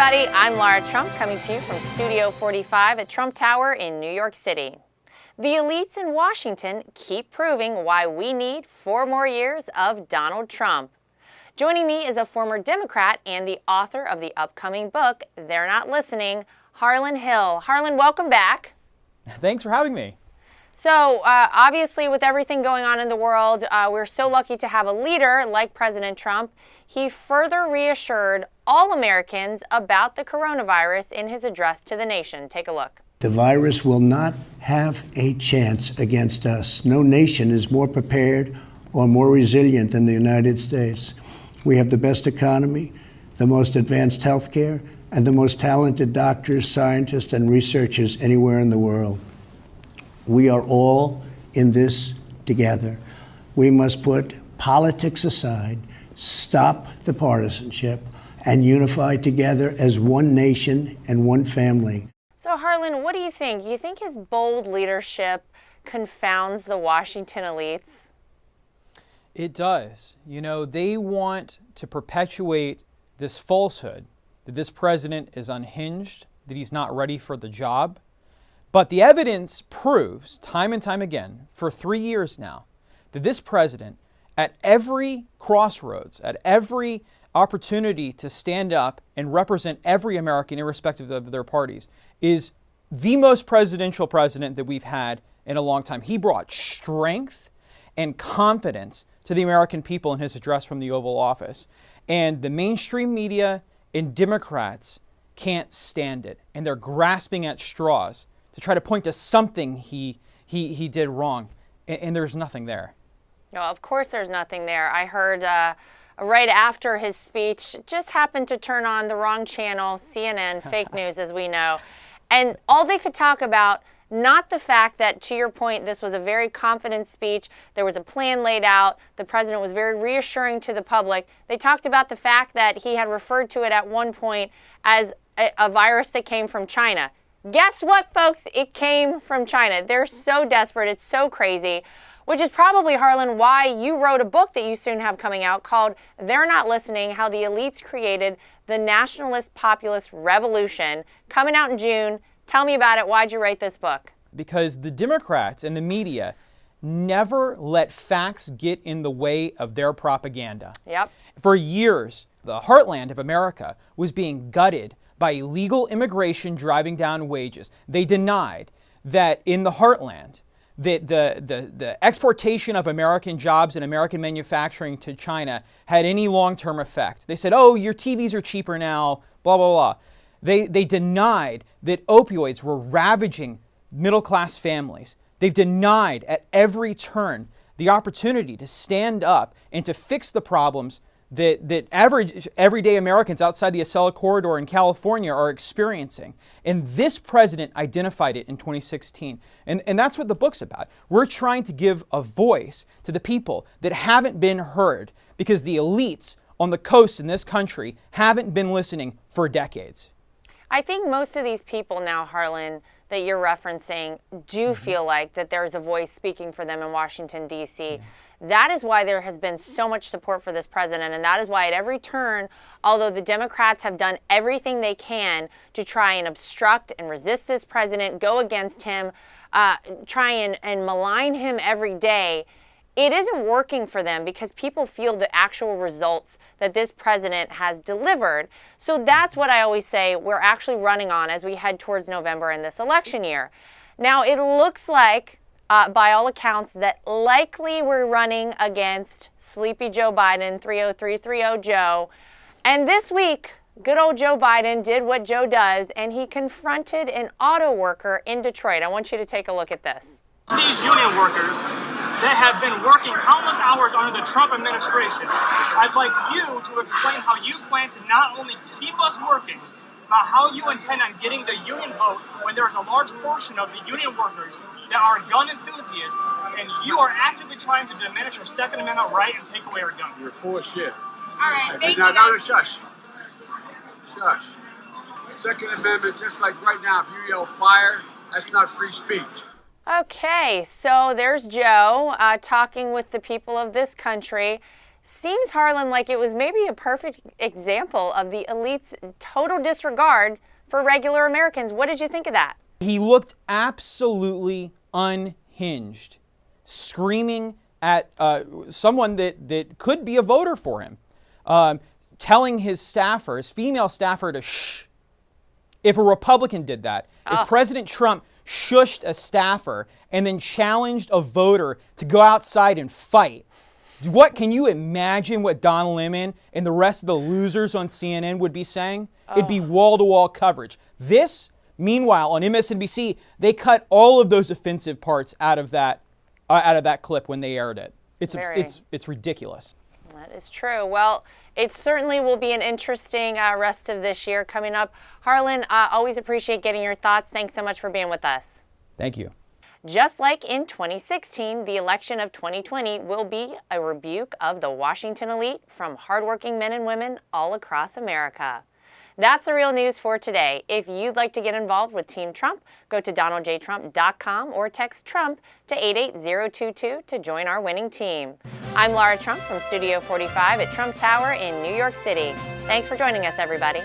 everybody, I'm Laura Trump coming to you from Studio 45 at Trump Tower in New York City. The elites in Washington keep proving why we need 4 more years of Donald Trump. Joining me is a former Democrat and the author of the upcoming book, They're Not Listening, Harlan Hill. Harlan, welcome back. Thanks for having me. So obviously with everything going on in the world, we're so lucky to have a leader like President Trump. He further reassured all Americans about the coronavirus in his address to the nation. Take a look. The virus will not have a chance against us. No nation is more prepared or more resilient than the United States. We have the best economy, the most advanced health care, and the most talented doctors, scientists, and researchers anywhere in the world. We are all in this together. We must put politics aside, stop the partisanship, and unify together as one nation and one family. So Harlan, what do you think? You think his bold leadership confounds the Washington elites? It does. You know, they want to perpetuate this falsehood that this president is unhinged, that he's not ready for the job. But the evidence proves time and time again for 3 years now that this president, at every crossroads, at every opportunity to stand up and represent every American, irrespective of their parties, is the most presidential president that we've had in a long time. He brought strength and confidence to the American people in his address from the Oval Office. And the mainstream media and Democrats can't stand it. And they're grasping at straws to try to point to something he did wrong. And there's nothing there. No, of course there's nothing there. I heard right after his speech, just happened to turn on the wrong channel, CNN, fake news as we know. And all they could talk about, not the fact that, to your point, this was a very confident speech, there was a plan laid out, the president was very reassuring to the public. They talked about the fact that he had referred to it at one point as a virus that came from China. Guess what, folks? It came from China. They're so desperate. It's so crazy, which is probably, Harlan, why you wrote a book that you soon have coming out called They're Not Listening, How the Elites Created the Nationalist Populist Revolution, coming out in June. Tell me about it. Why'd you write this book? Because the Democrats and the media never let facts get in the way of their propaganda. Yep. For years, the heartland of America was being gutted by illegal immigration driving down wages. They denied that in the heartland, that the exportation of American jobs and American manufacturing to China had any long-term effect. They said, oh, your TVs are cheaper now, blah, blah, blah. They denied that opioids were ravaging middle-class families. They've denied at every turn the opportunity to stand up and to fix the problems that average everyday Americans outside the Acela corridor in California are experiencing. And this president identified it in 2016. And that's what the book's about. We're trying to give a voice to the people that haven't been heard because the elites on the coast in this country haven't been listening for decades. I think most of these people now, Harlan, that you're referencing do feel like that there's a voice speaking for them in Washington, D.C. That is why there has been so much support for this president, and that is why at every turn, although the Democrats have done everything they can to try and obstruct and resist this president, go against him, try and malign him every day, it isn't working for them because people feel the actual results that this president has delivered. So that's what I always say we're actually running on as we head towards November in this election year. Now, it looks like, by all accounts, that likely we're running against Sleepy Joe Biden, 30330 Joe. And this week, good old Joe Biden did what Joe does, and he confronted an auto worker in Detroit. I want you to take a look at this. These union workers that have been working countless hours under the Trump administration, I'd like you to explain how you plan to not only keep us working, but how you intend on getting the union vote when there is a large portion of the union workers that are gun enthusiasts, and you are actively trying to diminish our Second Amendment right and take away our guns. You're full of shit. All right, thank you. Now, shush. Shush. Second Amendment, just like right now, if you yell fire, that's not free speech. Okay, so there's Joe talking with the people of this country. Seems, Harlan, like it was maybe a perfect example of the elite's total disregard for regular Americans. What did you think of that? He looked absolutely unhinged, screaming at someone that could be a voter for him, telling his staffer, his female staffer, to shh. If a Republican did that, if President Trump shushed a staffer and then challenged a voter to go outside and fight, what can you imagine what Don Lemon and the rest of the losers on CNN would be saying? It'd be wall-to-wall coverage. This, meanwhile, on MSNBC, they cut all of those offensive parts out of that clip when they aired it. It's ridiculous. That is true. Well, it certainly will be an interesting rest of this year coming up. Harlan, always appreciate getting your thoughts. Thanks so much for being with us. Thank you. Just like in 2016, the election of 2020 will be a rebuke of the Washington elite from hardworking men and women all across America. That's the real news for today. If you'd like to get involved with Team Trump, go to DonaldJTrump.com or text Trump to 88022 to join our winning team. I'm Laura Trump from Studio 45 at Trump Tower in New York City. Thanks for joining us, everybody.